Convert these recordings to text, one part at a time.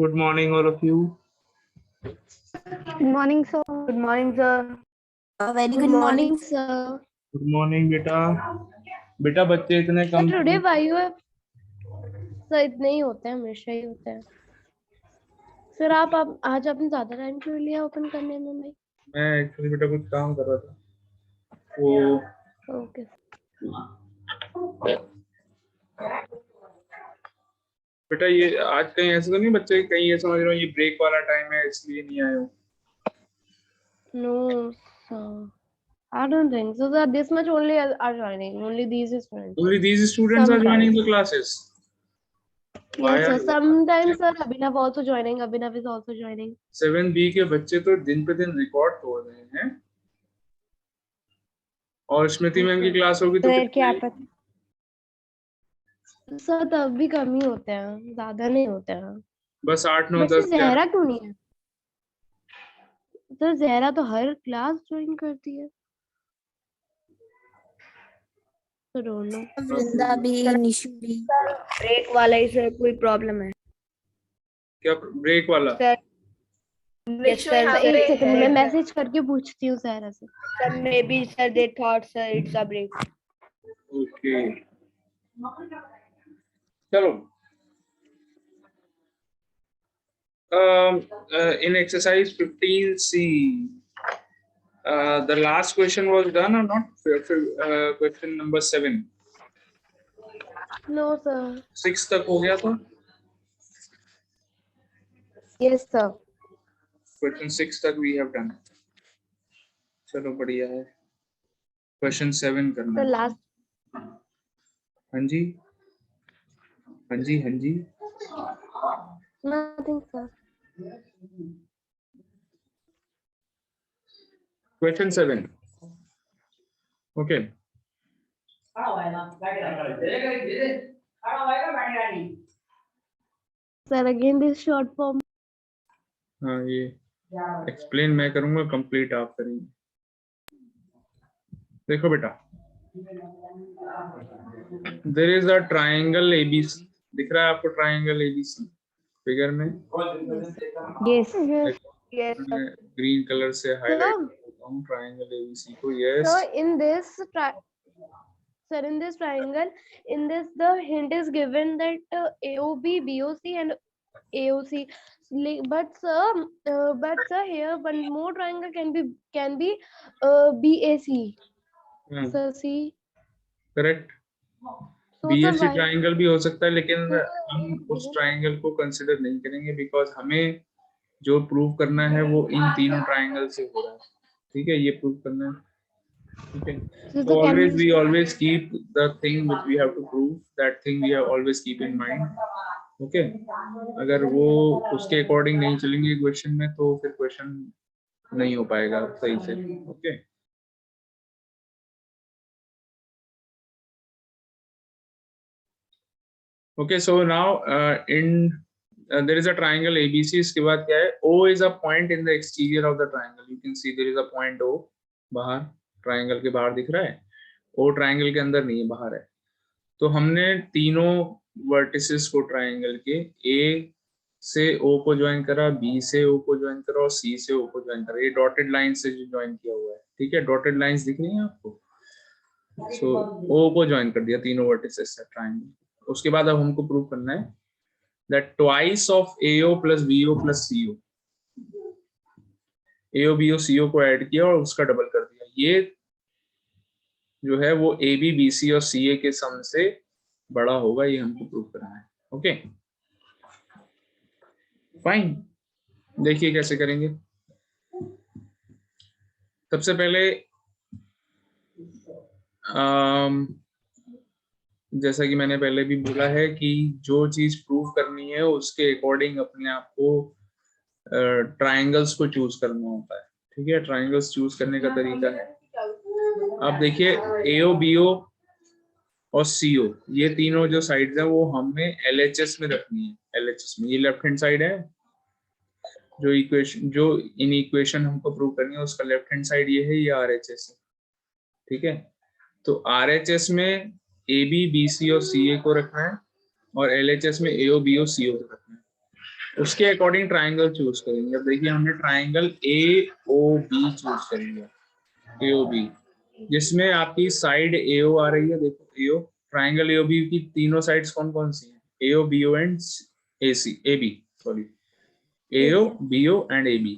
Good morning, all of you. Good morning, sir. Good morning, sir. A very Good morning, sir. Good morning, बेटा. बेटा बच्चे इतने कम. Sir, today why you have? Sir इतने ही होते हैं, हमेशा ही होते हैं. सर आप आज आपने ज्यादा टाइम क्यों लिया ओपन करने में? मैं एक्चुअली बेटा कुछ काम कर रहा था. वो ओके. बेटा ये आज कहीं ऐसा तो नहीं बच्चे कहीं ये समझ रहे हो ये ब्रेक वाला टाइम है इसलिए नहीं आए हो. No, sir. I don't think so. That this much only are joining. Only these students. Only these students are joining the classes. Why Yes, sir. are- Sometimes, sir, Abhinav also joining. Abhinav is also joining. 7B के बच्चे तो दिन पे दिन record तोड़ रहे हैं. और स्मृति मैम की क्लास होगी तो क्या पता? सर तब भी कम ही होते हैं, ज्यादा नहीं होते हैं. बस 8 9 वैसे 10 जहरा क्यों नहीं है? सर जहरा तो हर क्लास ज्वाइन करती है. दोनों वृंदा भी, निशु भी. ब्रेक वाला ही सर कोई प्रॉब्लम है? क्या ब्रेक वाला? सर एक सेकंड में मैसेज करके पूछती हूँ जहरा से. Sir maybe sir they thought sir it's a break. Okay चलो. In exercise 15C, the last question was done or not? Question number 7. No sir. 6 तक हो गया था. Yes sir. Question 6 तक we have done. चलो बढ़िया है. Question 7 करना. Sir last. हाँ जी. Nothing sir. Question 7. Okay. Sir again this short form. हाँ ये एक्सप्लेन मैं करूंगा, कंप्लीट आप करेंगे. देखो बेटा, there is a triangle ABC. दिख रहा है आपको ट्रायंगल एबीसी फिगर में? यस यस मैं ग्रीन कलर से हाईलाइट करता हूँ ट्रायंगल एबीसी को. Yes. Sir in this in this triangle, in this the hint is given that AOB, BOC and AOC. But sir, here one more triangle can be BAC. Sir, see. Correct. So BSc sir, why? Triangle भी हो सकता है, लेकिन हम उस triangle को consider नहीं करेंगे बिकॉज हमें जो प्रूव करना है वो इन तीनों ट्रायंगल से हो रहा है. ठीक है, ये प्रूव करना है. ठीक है. So always we always keep the thing which we have to prove, that thing we have always keep in mind. Okay. अगर वो उसके अकॉर्डिंग नहीं चलेंगे क्वेश्चन में तो फिर क्वेश्चन नहीं हो पाएगा सही से. Okay. Okay, so now there is a triangle ABC. इसके बाद क्या है? O is a point in the exterior of the triangle. You can see there is a point O. बाहर ट्रायंगल के बाहर दिख रहा है. O ट्रायंगल के अंदर नहीं है, बाहर है. तो हमने तीनों वर्टिसेस को ट्रायंगल के A से O को ज्वाइन करा, B से O को ज्वाइन करा और C से O को ज्वाइन करा. ये डॉटेड लाइन से जो ज्वाइन किया हुआ है. ठीक है, डॉटेड लाइंस दिख रही हैं आपको? सो O को ज्वाइन कर दिया तीनों वर्टिसेस से ट्रायंगल. उसके बाद अब हमको प्रूव करना है that twice of AO plus BO plus CO. AO BO CO को ऐड किया और उसका डबल कर दिया. ये जो है वो AB BC और CA के सम से बड़ा होगा. ये हमको प्रूव करना है. Okay fine. देखिए कैसे करेंगे. सबसे पहले जैसा कि मैंने पहले भी बोला है कि जो चीज प्रूव करनी है उसके अकॉर्डिंग अपने आप को ट्रायंगल्स को चूज करना होता है. ठीक है, ट्रायंगल्स चूज करने का तरीका है. अब देखिए AO BO और CO ये तीनों जो साइड्स हैं वो हमें LHS में रखनी है. LHS में ये लेफ्ट हैंड साइड है. जो इक्वेशन जो इन इक्वेशन हमको प्रूव करनी है उसका लेफ्ट हैंड साइड ये है, ये RHS है. ठीक है, तो RHS में AB BC और CA को रखना है और LHS में AO BO CO को रखना है. उसके अकॉर्डिंग ट्राइंगल चूज करेंगे। अब देखिए हमने ट्राइंगल AOB चूज कर लिया, AOB, जिसमें आपकी साइड AO आ रही है। देखो AO, ट्राइंगल AOB की तीनों साइड्स कौन कौन सी हैं? AO, BO and AB, sorry, AO, BO and AB।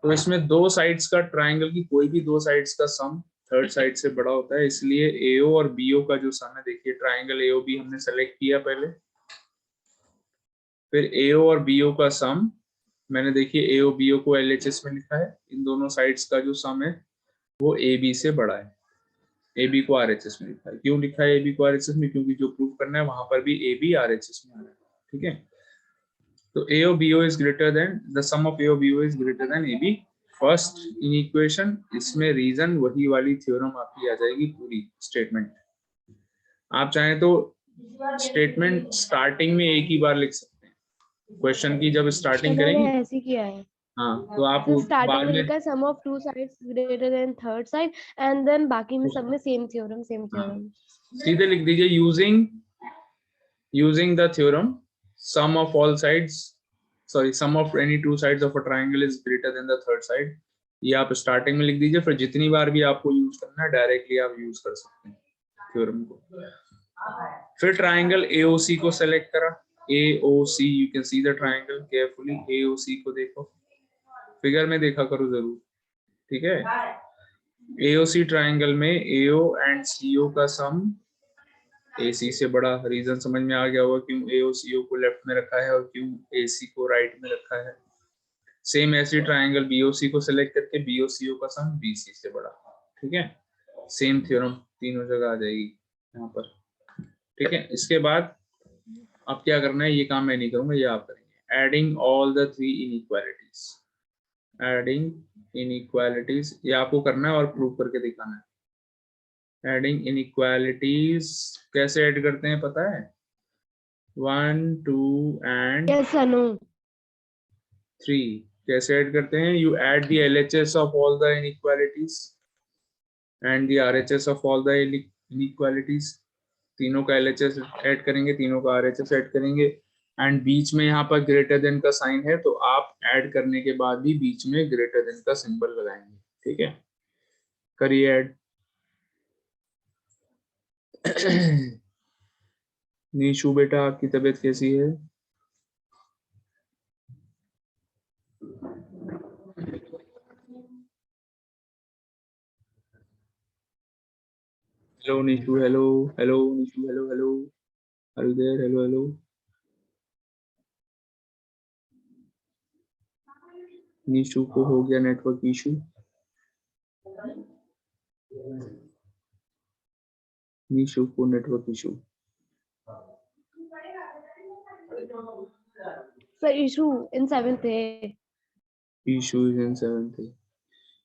तो इसमें दो साइड्स का ट्राइंगल की कोई भी दो साइड्स का सम थर्ड साइड से बड़ा होता है, इसलिए AO और BO का जो सम है, देखिए ट्राइंगल AOB हमने सेलेक्ट किया पहले, फिर AO और BO का सम मैंने देखिए AO BO को LHS में लिखा है। इन दोनों साइड्स का जो सम है वो AB से बड़ा है। AB को RHS में लिखा है। क्यों लिखा है AB को RHS में? क्योंकि जो प्रूव करना है वहां पर भी AB RHS में आ रहा है। ठीक है, तो AO BO is greater than the sum of AO BO is greater than AB first in equation. इसमें रीजन वही वाली थ्योरम आपकी आ जाएगी पूरी स्टेटमेंट। आप चाहें तो स्टेटमेंट स्टार्टिंग में एक ही बार लिख सकते हैं, क्वेश्चन की जब स्टार्टिंग मैंने करेंगे। ऐसे ही किया है। हाँ, तो आप तो बाद स्टार्टिंग में में, लिखा है sum of two sides greater than third side, and then बाकी में सब में सेम थ्योरम सीधे लिख दीजिए using the theorem sum of all sides, sorry, sum of any two sides of a triangle is greater than the third side। ये आप starting में लिख दीजिए, फिर जितनी बार भी आपको यूज करना है डायरेक्टली आप यूज कर सकते हैं थ्योरम को। फिर ट्राइंगल AOC को सेलेक्ट करा, AOC, you can see the triangle carefully. AOC को देखो, फिगर में देखा करो जरूर, ठीक है। AOC ट्राइंगल में AO एंड CO का सम AC से बड़ा। रीजन समझ में आ गया होगा क्यों AO CO को लेफ्ट में रखा है और क्यों AC को राइट में रखा है। सेम ऐसी ट्राइंगल BOC को सेलेक्ट करके BO CO का सम BC से बड़ा। ठीक है, सेम थ्योरम तीनों जगह आ जाएगी यहाँ पर। ठीक है, इसके बाद अब क्या करना है, ये काम मैं नहीं करूंगा, ये आप करेंगे। Adding all the three inequalities, adding inequalities ये आपको करना है और प्रूव करके दिखाना है। एडिंग इनइक्वालिटीज कैसे ऐड करते हैं पता है? 1 2 एंड यस सर नो 3 कैसे ऐड करते हैं? You add the LHS of all the inequalities and the RHS of all the inequalities. तीनों का LHS ऐड करेंगे, तीनों का RHS ऐड करेंगे, एंड बीच में यहाँ पर ग्रेटर देन का साइन है, तो आप ऐड करने के बाद भी बीच में ग्रेटर देन का सिंबल लगाएंगे। ठीक है, करिए ऐड। नीशू बेटा, आपकी तबीयत कैसी है? Hello Neeshu, hello hello Neeshu, hello hello, are you there? Hello hello Neeshu को हो गया नेटवर्क इशू। नीशू को network issue. Sir issue in 7th है। Issue is in 7th।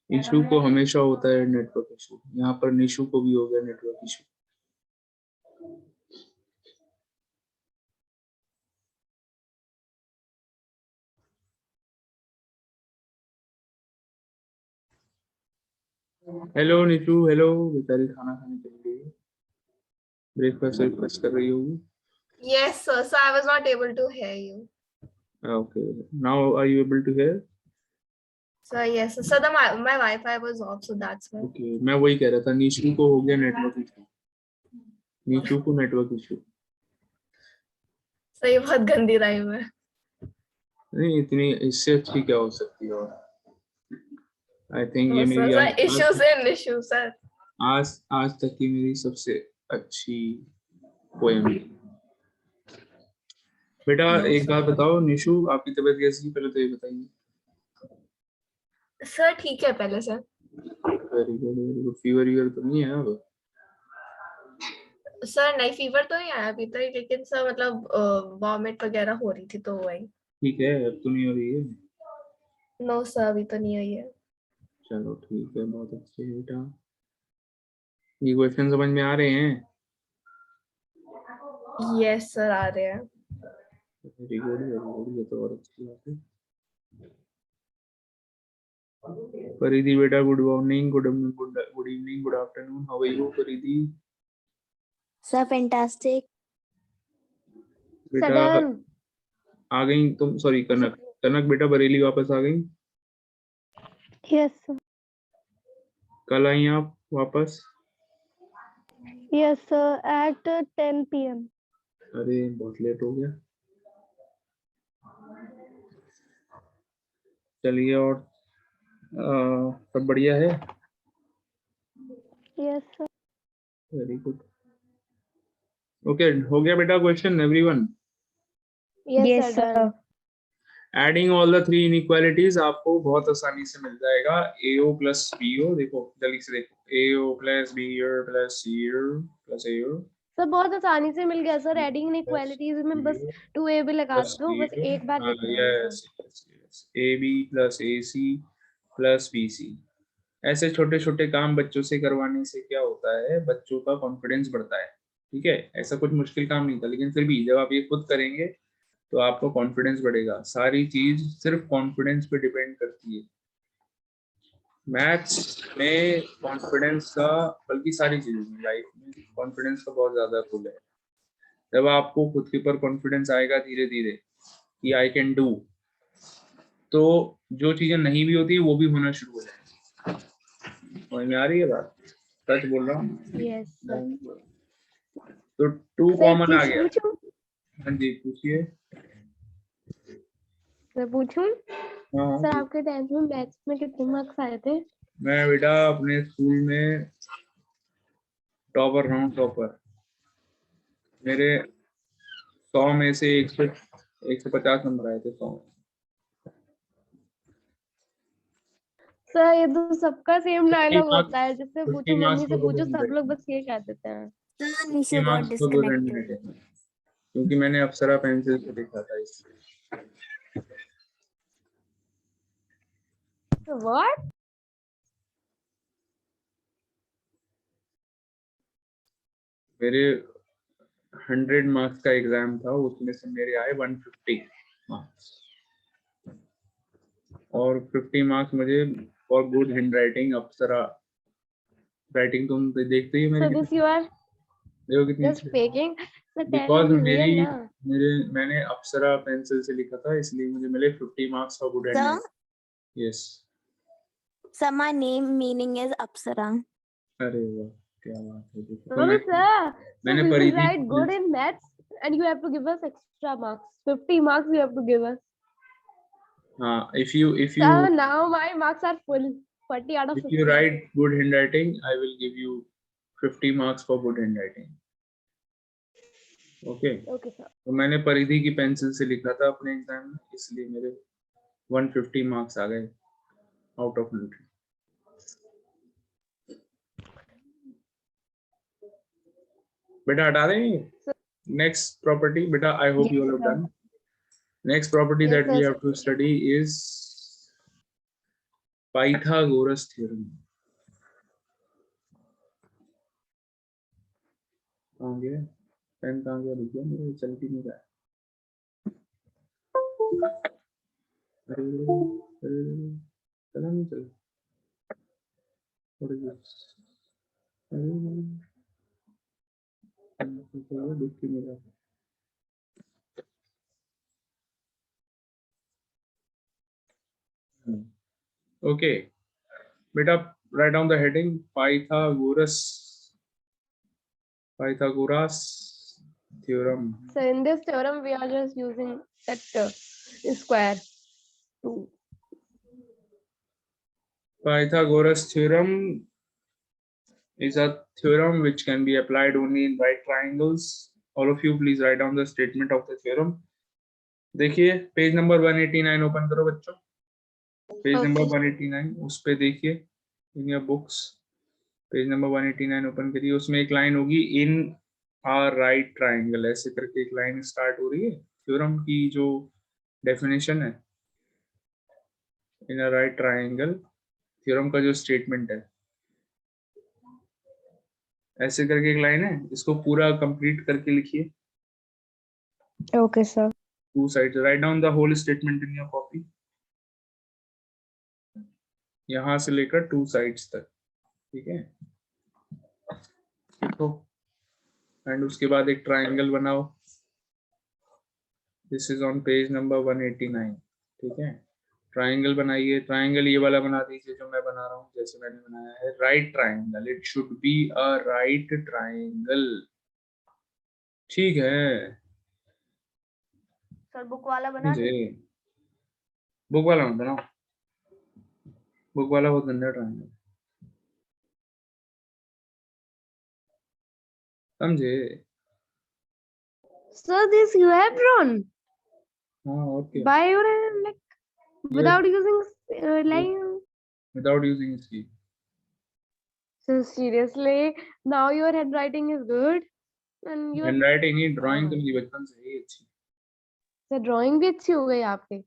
Issue को हमेशा होता है नेटवर्क इशू, यहाँ पर निशु को भी हो गया network issue. Hello Nishu, hello. बेचारी खाना खाने चली गई, ब्रेकफास्ट कर रही होगी। Yes, sir. So I was not able to hear you. Okay, now are you able to hear? So yes, so my Wi-Fi was off, so that's why. Okay, मैं वही कह रहा था, निशु को हो गया नेटवर्क इशू, निशु को नेटवर्क इशू। So ये बहुत गंदी राइम है। नहीं, इतनी इससे अच्छी क्या हो सकती है? और आई थिंक ये मेरी इश्यूज इन इशू सर, आज तक की मेरी सबसे अच्छी पोएम। बेटा एक बात बताओ निशु, आपकी तबीयत कैसी है पहले तो ये बताइए। सर ठीक है पहले sir. Very good very good. Fever तो नहीं है अब? सर नहीं, फीवर तो नहीं आया अभी तक, लेकिन सर मतलब वॉमिट वगैरह हो रही थी तो वही। ठीक है, अब तो नहीं हो रही है? नो सर अभी तो नहीं हुई है। चलो ठीक है, बहुत अच्छे बेटा। ये क्वेश्चन समझ में आ रहे हैं? यस सर आ रहे हैं। वेरी गुड वेरी गुड, ये तो और अच्छी बात है। परिधि बेटा, good morning, good evening, good afternoon, how are you Paridhi? Sir, fantastic. बेटा सडन आ गई तुम, सॉरी कनक, कनक बेटा बरेली वापस आ गई, Yes, sir. कल आई आप वापस? Yes, sir. At 10 p.m. अरे बहुत लेट हो गया। चलिए, और सब बढ़िया है? Yes, sir. Very good. Okay, हो गया बेटा question everyone? Yes, Yes, sir. Done. Adding all the three inequalities आपको बहुत आसानी से मिल जाएगा। AO प्लस BO, देखो जल्दी से देखो, AO plus BO plus CO plus AO sir बहुत आसानी से मिल गया सर। एडिंग इनइक्वालिटीज में बस 2a भी लगा प्लस दो, बस CO, एक बार हाँ लिखना है yes sir. Yes yes, AB plus AC plus BC। ऐसे छोटे छोटे काम बच्चों से करवाने से क्या होता है, बच्चों का कॉन्फिडेंस बढ़ता है। ठीक है, ऐसा कुछ मुश्किल काम नहीं था, लेकिन फिर भी जब आप ये खुद करेंगे तो आपका कॉन्फिडेंस बढ़ेगा। सारी चीज सिर्फ कॉन्फिडेंस पे डिपेंड करती है। मैथ्स में कॉन्फिडेंस का, बल्कि सारी चीजों में लाइफ में कॉन्फिडेंस का बहुत ज्यादा रोल है। जब आपको खुद के ऊपर कॉन्फिडेंस आएगा धीरे धीरे कि आई कैन डू, तो जो चीजें नहीं भी होती वो भी होना शुरू हो जाएगी। समझ में आ रही है बात? सच बोल रहा हूँ। Yes sir. तो 2 सर एक कॉमन आ चीज गया। पूछूं? हाँ जी पूछिए। मैं पूछूं? हाँ हाँ, सर आपके 10th में मैथ्स में कितने मार्क्स आए थे? मैं बेटा अपने स्कूल में टॉपर रहा हूँ, टॉपर। मेरे 100 में से 150 नंबर आए थे 100 में। सर ये तो सबका सेम 50 डायलॉग मार्क्स, होता है, जिससे 50 पूछो मार्क्स मम्मी से फॉर गुड पूछो, सब लोग हैंडराइटिंग, बस ये कह देते हैं। Sir, 50 Nishu got marks for good disconnected. Handwriting, क्योंकि मैंने अप्सरा पेंसिल से लिखा था इसलिए। व्हाट? मेरे 100 मार्क्स का एग्जाम था, उसमें से मेरे आए 150 मार्क्स, और 50 मार्क्स मुझे for good handwriting Apsara writing. तुम तो देखते ही मेरी सो दिस कितनी, यू आर देखो कितनी जस्ट अच्छी। फेकिंग। सर टेल बिकॉज मी मेरी रियल ना। मैंने अप्सरा पेंसिल से लिखा था, इसलिए मुझे मिले 50 marks for good Sir, handwriting. Yes. sir, my name meaning is Apsara. अरे वाह, क्या बात है। देखो तो No, sir. So मैंने we will परिधि write good in maths and you have to give us extra marks. 50 marks you have to give us. हाँ, if you Sir, now my marks are full. 40 out of if 50. you write good handwriting, I will give you 50 marks for good handwriting. Okay. Okay, sir. तो मैंने परिधि की pencil से लिखा था अपने exam में, इसलिए मेरे 150 मार्क्स आ गए आउट ऑफ 100। बेटा हटा दें। नेक्स्ट प्रॉपर्टी बेटा, I hope you Yes, all have sir. Done. Next property Yes, that we sir. Have to study is Pythagoras theorem. कहाँ गया पेन, कहाँ गया लिखिए, मेरे चल ही नहीं रहा है। अरे चला नहीं चला। What is this? दिख ही नहीं रहा। Okay, beta, write down the heading Pythagoras theorem. So in this theorem, we are just using that square 2. Pythagoras theorem is a theorem which can be applied only in right triangles. All of you please write down the statement of the theorem. देखिए page number 189 open करो बच्चों, page number 189 उस पे देखिए in your books, page number 189 open करिए। उसमें एक line होगी इन आ राइट ट्राइंगल, ऐसे करके एक लाइन स्टार्ट हो रही है। थ्योरम की जो डेफिनेशन है, इन अ राइट ट्राइंगल, थ्योरम का जो स्टेटमेंट है, ऐसे करके एक लाइन है, इसको पूरा कंप्लीट करके लिखिए। Okay, sir. 2 sides, write down the whole statement in your copy, यहां से लेकर 2 sides तक, ठीक है। देखो, एंड उसके बाद एक ट्राइंगल बनाओ this is on page number 189. ठीक है, ट्राइंगल बनाइए. ट्राइंगल ये वाला बना दीजिए जो मैं बना रहा हूँ, जैसे मैंने बनाया है. Right triangle, it should be a right triangle. ठीक है, सर बुक वाला बना मुझे बुक वाला मत बनाओ, बुक वाला बहुत गंदा ट्राइंगल. समझे? Sir, this you have drawn हाँ, और क्या. by your hand, like without using line. Without using ski. So seriously, now your handwriting is good and your handwriting he, drawing तो मेरी बचपन से ही अच्छी. सर ड्राइंग भी अच्छी हो गई आपकी.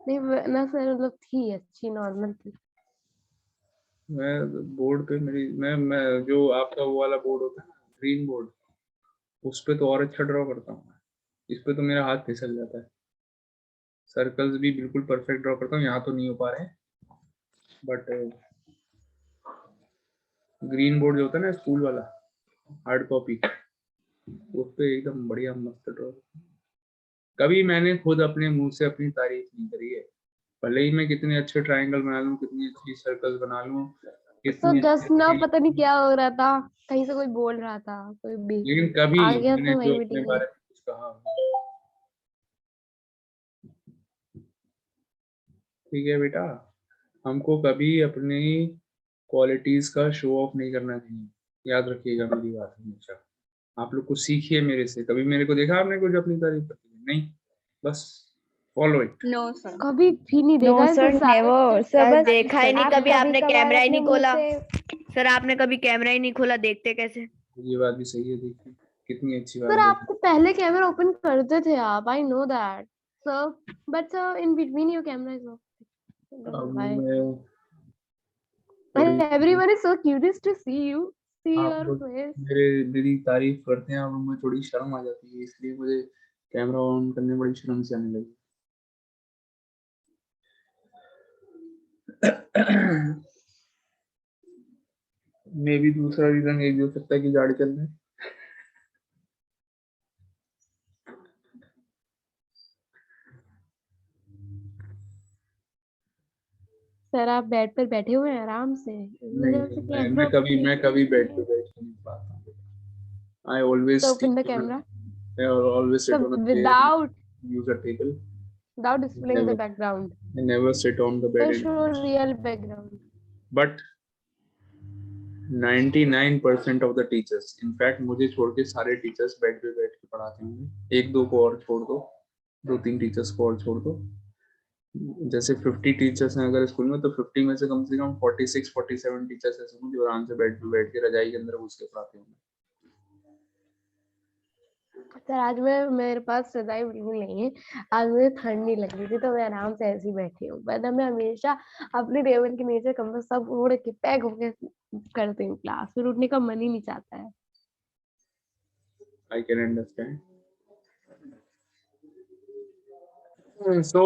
नहीं ना सर, मतलब थी अच्छी, नॉर्मल थी. मैं बोर्ड पे मेरी मैं जो आपका वो वाला बोर्ड होता है ना, ग्रीन बोर्ड, उस पे तो और अच्छा ड्रॉ करता हूँ. इस पे तो मेरा हाथ फिसल जाता है. सर्कल्स भी बिल्कुल परफेक्ट ड्रॉ करता हूँ, यहाँ तो नहीं हो पा रहे, बट ग्रीन बोर्ड जो होता है ना स्कूल वाला, हार्ड कॉपी, उस पे एकदम बढ़िया मस्त ड्रॉ. कभी मैंने खुद अपने मुंह से अपनी तारीफ नहीं करी है, भले ही मैं कितने अच्छे ट्राइंगल बना लूं, कितनी अच्छी सर्कल्स बना लूं, सर कितनी जस्ट ना अच्छी, पता नहीं क्या हो रहा था, कहीं से कोई बोल रहा था, कोई भी लेकिन कभी आ गया मैंने तो वही जो अपने मीटिंग बारे में. में कुछ कहा. ठीक है बेटा, हमको कभी अपनी क्वालिटीज का शो ऑफ नहीं करना चाहिए. याद रखिएगा मेरी बात हमेशा. आप लोग कुछ सीखिए मेरे से. कभी मेरे को देखा आपने कुछ अपनी तारीफ करते हुए? नहीं, बस फॉलो इट. No sir. कभी भी नहीं देखा No, है, sir, सर सारे never. टीचर्स सर बस देखा ही नहीं आप कभी, आपने कभी-कभार कैमरा ही अपने नहीं मुंह खोला. से- सर आपने कभी कैमरा ही नहीं खोला, देखते कैसे? ये बात भी सही है. देखिए कितनी अच्छी बात सर बोली. आपको पहले कैमरा ओपन करते थे आप, I know that sir, but sir in between your camera is अब व्हाई मैं थोड़ी, everyone is so curious to see you, see आप योर लोग फेस. मेरी तारीफ करते हैं और मुझे थोड़ी शर्म आ जाती है, इसलिए मुझे कैमरा ऑन करने में बड़ी शर्म से आने लगी. मे भी दूसरा रीजन ये भी हो सकता है कि गाड़ी चल रही है. सर आप बेड पर बैठे हुए हैं आराम से, इस नहीं वजह से नहीं, कैमरा मैं कभी बेड पे बैठ नहीं पाता हूँ. I always तो stick open the to camera I always sit on a chair, without use a table. displaying the background. I never sit on the bed. They show real background. But 99% of the teachers, in fact मुझे छोड़ के सारे teachers bed पे बैठ के पढ़ाते होंगे. एक दो को और छोड़ दो, 2-3 टीचर्स को और छोड़ दो. जैसे 50 टीचर्स हैं अगर स्कूल में, तो 50 में से कम 46-47 टीचर्स ऐसे होंगे जो आराम से बेड पे बैठ के रजाई के अंदर घुस के पढ़ाते होंगे. सर आज मेरे पास रजाई बिल्कुल नहीं है, आज मुझे ठंड नहीं लग रही थी तो मैं आराम से ऐसे ही बैठी हूँ, वरना मैं हमेशा अपने टेबल के नीचे कमर सब ओढ़ के पैक होके करती हूँ क्लास, फिर उठने का मन ही नहीं चाहता है. I can understand. So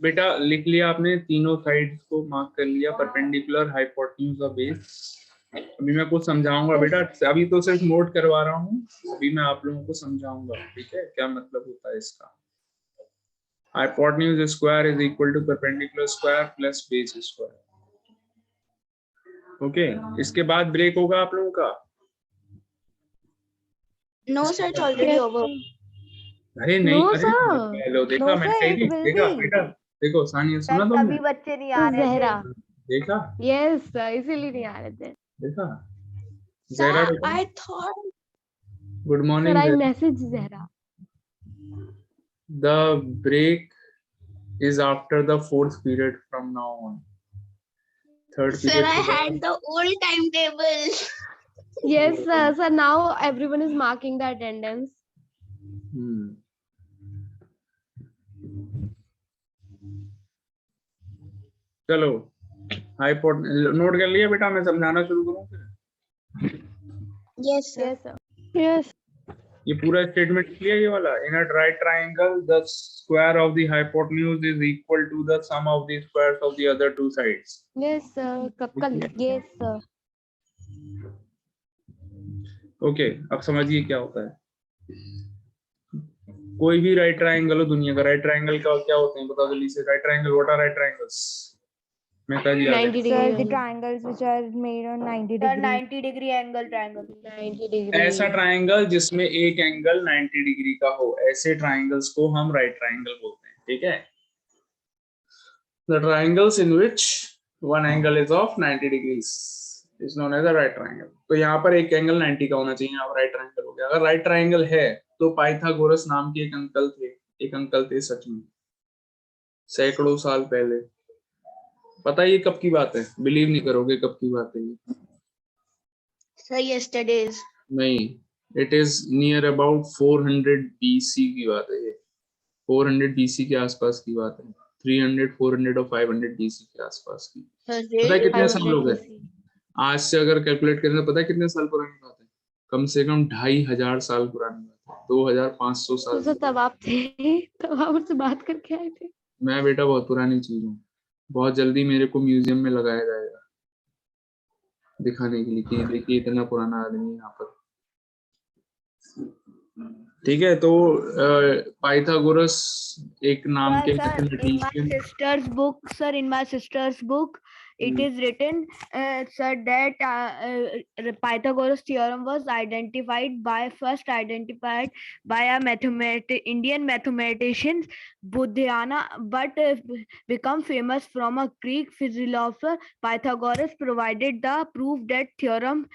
बेटा लिख लिया आपने, तीनों साइड्स को मार्क कर लिया, परपेंडिकुलर, हाइपोटेन्यूज और बेस. अभी मैं कुछ समझाऊंगा बेटा, अभी तो सिर्फ नोट करवा रहा हूँ, अभी मैं आप लोगों को समझाऊंगा. ठीक है, क्या मतलब होता है इसका. Hypotenuse square is equal to perpendicular square plus base square. Okay, इसके बाद ब्रेक होगा आप लोगों का. No sir, it's already over. अरे नहीं, No, अरे sir. हेलो, देखा No, मैंने sir, सही it नहीं will देखा be. बेटा. देखो सानिया, सुना सर तुमने? कभी बच्चे नहीं आ रहे थे. जहरा, देखा यस सर, इसीलिए नहीं आ रहे थे. देखा. जहरा Sir, बेटा, I thought. Good sir morning. I message Zahra. The break is after the fourth period from now on. Third Sir, period. I had the old timetable. Yes sir, sir now everyone is marking the attendance. चलो note कर लिया बेटा, मैं समझाना शुरू करूं फिर. Yes, sir. Yes sir. Yes. ये पूरा स्टेटमेंट क्लियर, ये वाला. In a right triangle the square of the hypotenuse is equal to the sum of the squares of the other two sides. Yes sir, कल. Yes sir. Okay, अब समझिए क्या होता है. कोई भी राइट ट्रायंगल हो दुनिया का, राइट ट्रायंगल का क्या होते हैं बताओ जल्दी से। Right triangle, what are right triangles? Mehta ji आगे। 90 Sir, degree the angle. triangles which are made on 90 Sir, degree. 90 degree angle triangle. 90 degree. ऐसा ट्रायंगल जिसमें एक एंगल 90 डिग्री का हो, ऐसे ट्रायंगल्स को हम राइट ट्रायंगल बोलते हैं। ठीक है, the triangles in which one angle is of 90 degrees is known as a right triangle. तो यहाँ पर एक एंगल 90 का होना चाहिए, यहाँ पर राइट ट्रायंगल हो गया। अगर राइट ट्रायंगल है तो पाइथागोरस नाम के एक अंकल थे सच में, सैकड़ों साल पहले। पता है ये कब की बात है? बिलीव नहीं करोगे कब की बात है ये। Sir, yesterday's. नहीं, it is near about 400 BC की बात है ये। 400 BC के आसपास की बात है। 300, 400 और 500 BC के आसपास की। Sir, पता है कितने 500 साल हो गए? BC. आज से अगर कैलकुलेट करें तो पता है कितने साल पुरानी बात है? कम से कम 2500 साल पुरानी बात है। 2500 साल। तो तब आप थे, तब आप मुझसे बात करके आए थे। मैं बेटा बहुत पुरानी चीज हूँ। बहुत जल्दी मेरे को म्यूजियम में लगाया जाएगा दिखाने के लिए कि देखिए इतना पुराना आदमी यहाँ पर। ठीक है, तो पाइथागोरस एक नाम के Sir, in my mathematician. sister's book, sir, in my sister's book, it is written, sir, that Pythagoras theorem was first identified by a Indian mathematician Buddhayana, but become famous from a Greek philosopher. Pythagoras provided the proof that theorem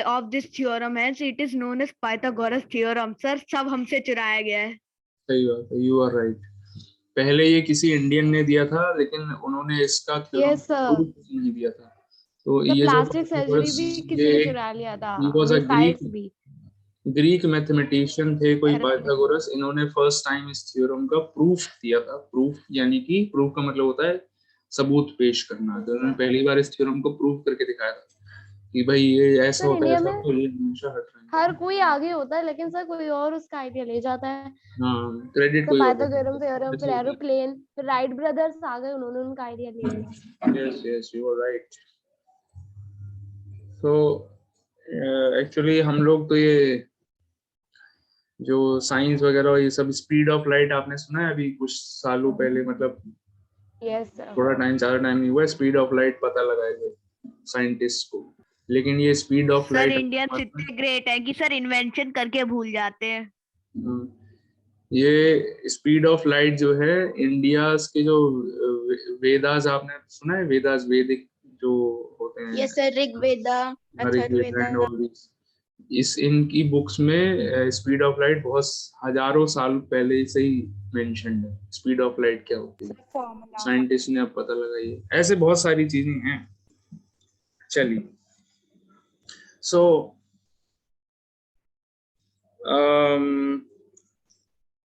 of this theorem, hence it is known as Pythagoras theorem. Sir, सब हमसे चुराया गया है। सही बात है, you are right. पहले ये किसी इंडियन ने दिया था, लेकिन उन्होंने इसका Yes, sir. प्रूफ नहीं दिया था। तो तो ये जो प्लास्टिक सर्जरी Pythagoras, भी किसी ये ने एक चुरा लिया था, he was a missiles Greek भी। ग्रीक मैथमेटिशियन थे कोई अरे। पाइथागोरस। इन्होंने फर्स्ट टाइम इस थ्योरम का प्रूफ दिया था। प्रूफ यानी कि प्रूफ का मतलब होता है सबूत पेश करना। तो उन्होंने पहली बार इस थ्योरम को प्रूफ करके दिखाया था कि भाई ये ऐसा सर, होता है, इंडिया ऐसा में होता है, ये हमेशा हट रहा है। हर कोई आगे होता है, लेकिन सर कोई और उसका आइडिया ले जाता है। हाँ, क्रेडिट तो कोई और लेता पाइथागोरस थ्योरम, फिर है। एरोप्लेन, फिर राइट ब्रदर्स आ गए, उन्होंने उनका आइडिया ले लिया। Yes, yes, you are right. So actually हम लोग तो ये जो साइंस वगैरह ये सब, स्पीड ऑफ लाइट आपने सुना है अभी कुछ सालों पहले, मतलब यस सर। थोड़ा टाइम, ज्यादा टाइम नहीं हुआ, स्पीड ऑफ लाइट पता लगाए गए साइंटिस्ट को। लेकिन ये speed of sir, light, Indians इतने ग्रेट है कि सर इन्वेंशन करके भूल जाते हैं। ये स्पीड ऑफ लाइट जो है इंडिया के जो वेदास, आपने सुना है वेदास, वैदिक जो होते हैं, yes sir, Rigveda, Atharvaveda. and all these, इस इनकी बुक्स में स्पीड ऑफ लाइट बहुत हजारों साल पहले से ही मेंशन्ड है। स्पीड ऑफ लाइट क्या होती है, Formula. साइंटिस्ट ने अब पता लगाई है। ऐसे बहुत सारी चीजें हैं। चलिए, सो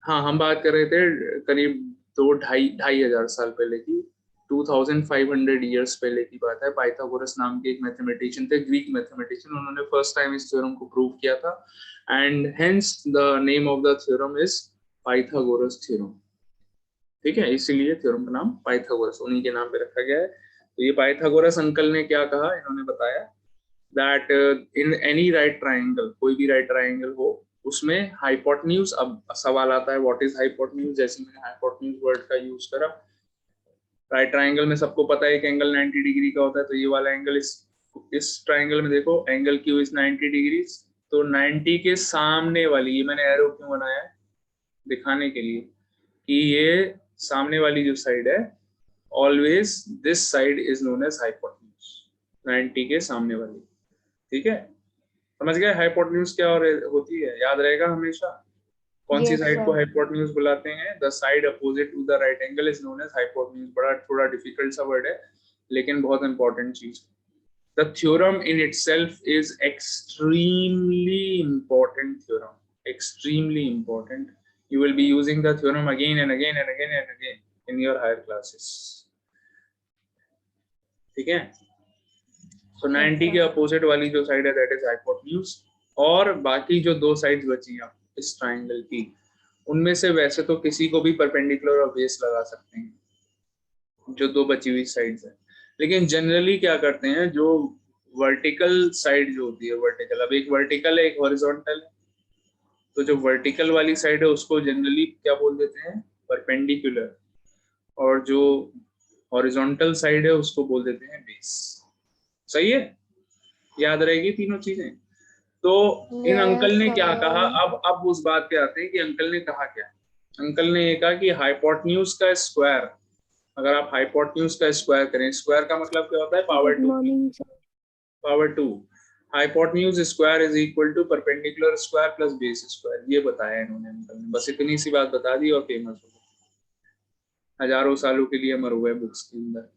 हाँ, हम बात कर रहे थे करीब 2-2,500 साल पहले की, 2500 ईयर्स पहले की बात है। पाइथागोरस नाम के एक मैथमेटिशियन थे, ग्रीक मैथमेटिशियन। उन्होंने फर्स्ट टाइम इस थ्योरम को प्रूव किया था, and hence the name of the theorem is Pythagoras theorem. ठीक है, इसीलिए थ्योरम का नाम पाइथागोरस उन्हीं के नाम पे रखा गया है। तो ये पाइथागोरस अंकल ने क्या कहा, इन्होंने बताया that in any right triangle, कोई भी राइट ट्राइंगल हो, उसमें हाइपोटेन्यूज, अब सवाल आता है व्हाट इज हाइपोटेन्यूज। जैसे मैंने हाइपोटेन्यूज वर्ड का यूज करा, राइट ट्राइंगल में सबको पता है एक एंगल 90 डिग्री का होता है। तो ये वाला एंगल, इस ट्राइंगल में देखो एंगल क्यू इज 90 डिग्री। तो 90 के सामने वाली, ये मैंने एरो क्यों बनाया है, दिखाने के लिए कि ये सामने वाली जो साइड है, always this side is known as hypotenuse, 90 के सामने वाली। ठीक है, समझ गए हाइपोटेन्यूज क्या और होती है, याद रहेगा हमेशा। कौन सी Yes, साइड को sir. हाइपोटेन्यूज बुलाते हैं? The side opposite to the right angle is known as hypotenuse. बड़ा थोड़ा डिफिकल्ट सा वर्ड है, लेकिन बहुत इंपॉर्टेंट चीज। The theorem in itself is extremely important theorem, extremely important. You will be using the theorem again and again and again and again in your higher classes. ठीक है, so 90 के opposite वाली जो side है that is hypotenuse, और बाकी जो दो साइड्स बची हैं इस ट्राइंगल की, उनमें से वैसे तो किसी को भी परपेंडिकुलर और बेस लगा सकते हैं जो दो बची हुई साइड्स है, लेकिन जनरली क्या करते हैं, जो वर्टिकल साइड जो होती है, वर्टिकल, अब एक वर्टिकल है एक हॉरिजॉन्टल है, तो जो वर्टिकल वाली साइड है उसको जनरली क्या बोल देते हैं, परपेंडिकुलर, और जो हॉरिजॉन्टल साइड है उसको बोल देते हैं बेस। सही है, याद रहेगी तीनों चीजें। तो इन अंकल ने क्या कहा, अब उस बात पे आते हैं कि अंकल ने कहा क्या। अंकल ने ये कहा कि हाइपोटेन्यूज का स्क्वायर, अगर आप हाइपोटेन्यूज का स्क्वायर करें, स्क्वायर का मतलब क्या होता है, power 2, power 2, hypotenuse square is equal to perpendicular square plus base square. ये बताया इन्होंने अंकल ने, बस इतनी सी बात बता दी और फेमस हो गए, हजारों सालों के लिए अमर हुए बुक्स के अंदर।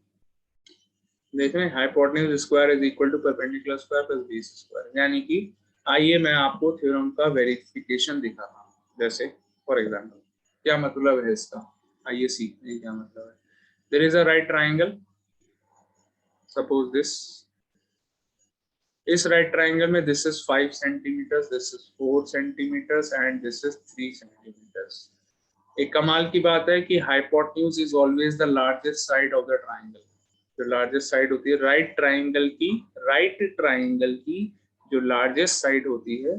देख रहे हैं, hypotenuse square is equal to perpendicular square plus base square. यानी कि आइए मैं आपको थ्योरम का वेरिफिकेशन दिखाता हूँ। जैसे फॉर एग्जांपल, क्या मतलब है इसका, आइए सीखते हैं क्या मतलब है। There is a right triangle, suppose this, इस राइट ट्रायंगल में this is 5 centimetres, this is 4 centimetres and this is 3 centimetres. एक कमाल की बात है कि hypotenuse is always the largest side of the triangle. जो लार्जेस्ट साइड होती है राइट ट्रायंगल की जो लार्जेस्ट साइड होती है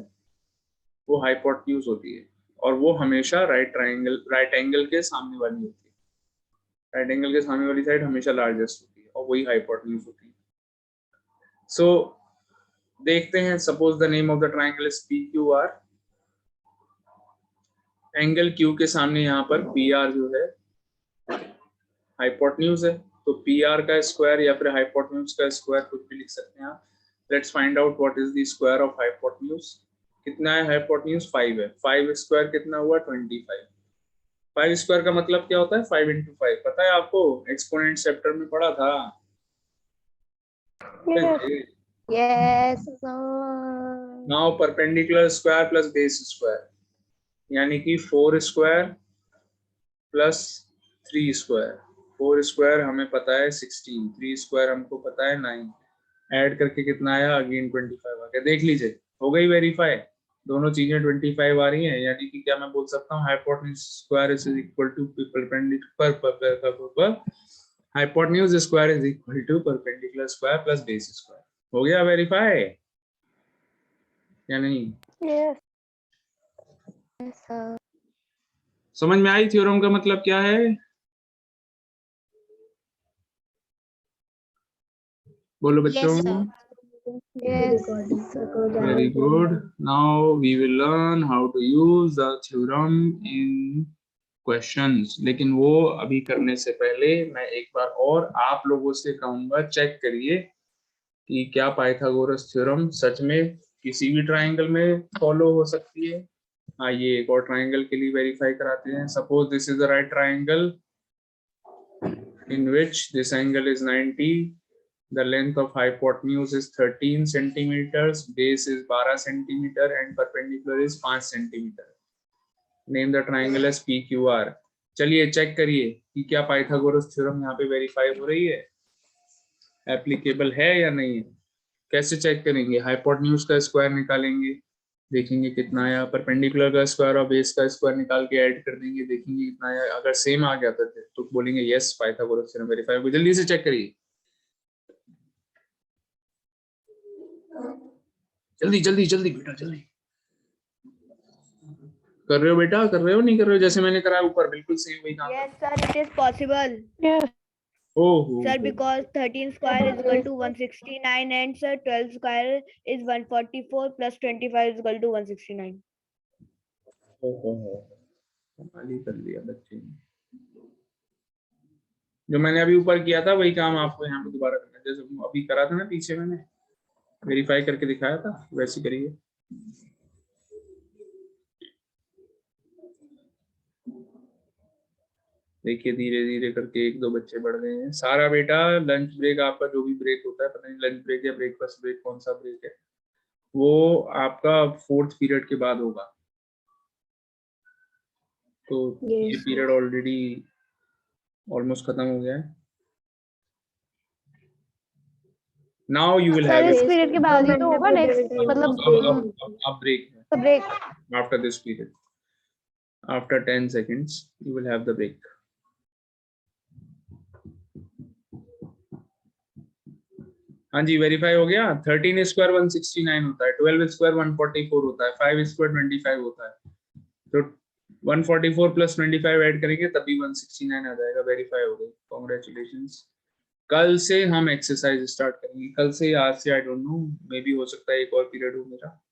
वो हाइपोटेन्यूज होती है, और वो हमेशा राइट एंगल के सामने वाली होती है। राइट एंगल के सामने वाली साइड हमेशा लार्जेस्ट होती है और वही हाइपोटेन्यूज होती है। सो देखते हैं, suppose the name of the triangle is PQR। Angle Q के सामने यहाँ पर PR जो है हाइपोटेन्यूज है, तो PR का स्क्वायर या फिर हाइपोटेन्यूज का स्क्वायर कुछ भी लिख सकते हैं आप। Let's find out what is the square of hypotenuse. कितना है हाइपोटेन्यूज, 5 है, 5 स्क्वायर कितना हुआ, 25। 5 स्क्वायर का मतलब क्या होता है, 5 into 5, पता है आपको, एक्सपोनेंट चैप्टर में पढ़ा था। Yes, now perpendicular square plus base square, यानी कि 4 स्क्वायर प्लस 3 स्क्वायर। 4 स्क्वायर हमें पता है 16, 3 स्क्वायर हमको पता है 9, ऐड करके कितना आया, अगेन 25 आ गया। देख लीजिए, हो गई वेरीफाई, दोनों चीजें 25 आ रही हैं। यानी कि क्या मैं बोल सकता हूँ, hypotenuse square is equal to perpendicular, hypotenuse square is equal to perpendicular square plus base square. हो गया वेरीफाई या नहीं? yes, sir. समझ में आई थ्योरम का मतलब क्या है? बोलो बच्चों। Yes, sir. Yes, Very good. Now we will learn how to use the theorem in questions. लेकिन वो अभी करने से पहले मैं एक बार और आप लोगों से कहूंगा, चेक करिए कि क्या पाइथागोरस थ्योरम सच में किसी भी ट्रायंगल में फॉलो हो सकती है। आइए एक और ट्रायंगल के लिए वेरीफाई कराते हैं। Suppose this is the right triangle in which this angle is 90, the length of hypotenuse is 13 centimeters, base is 12 centimeter and perpendicular is 5 centimeter. Name the triangle as PQR. चलिए check करिए कि क्या Pythagoras theorem यहाँ पे verify हो रही है, applicable है या नहीं है। कैसे चेक करेंगे, हाइपोटेन्यूज का स्क्वायर निकालेंगे, देखेंगे कितना आया, परपेंडिकुलर का स्क्वायर और बेस का स्क्वायर निकाल के ऐड कर देंगे, देखेंगे कितना आया। अगर सेम आ गया तो बोलेंगे यस पाइथागोरस थ्योरम वेरीफाई हो गया। जल्दी से चेक करिए, जल्दी जल्दी जल्दी बेटा जल्दी। कर रहे हो बेटा, कर रहे हो नहीं कर रहे हो, जैसे मैंने करा ऊपर बिल्कुल सेम वही काम। Yes, sir, it is possible. Yes, ओहो Sir, because 13 square is equal to 169 and sir 12 square is 144 plus 25 is equal to 169. कमाल ही कर लिया बच्चे ने। जो मैंने अभी ऊपर किया था वही काम आपको यहाँ पे दोबारा करना है, जैसे अभी करा था ना पीछे मैंने वेरीफाई करके दिखाया था, वैसे करिए। देखिए धीरे धीरे करके 1-2 बच्चे बढ़ गए हैं। सारा बेटा लंच ब्रेक, आपका जो भी ब्रेक होता है, पता नहीं लंच ब्रेक या ब्रेकफास्ट ब्रेक कौन सा ब्रेक है, वो आपका 4th पीरियड के बाद होगा। तो ये पीरियड ऑलरेडी ऑलमोस्ट खत्म हो गया है। Now you will sir, have इस पीरियड के बाद ही तो होगा नेक्स्ट, मतलब अब ब्रेक है break. after this period, after 10 seconds you will have the break. हाँ जी वेरीफाई हो गया। 13 स्क्वायर 169 होता है, 12 स्क्वायर 144 होता है, 5 स्क्वायर 25 होता है, तो 144 प्लस 25 ऐड करेंगे तभी 169 आ जाएगा। वेरीफाई हो गई, कॉन्ग्रेचुलेशंस। कल से हम एक्सरसाइज स्टार्ट करेंगे, कल से, आज से I don't know, may be हो सकता है एक और पीरियड हो मेरा।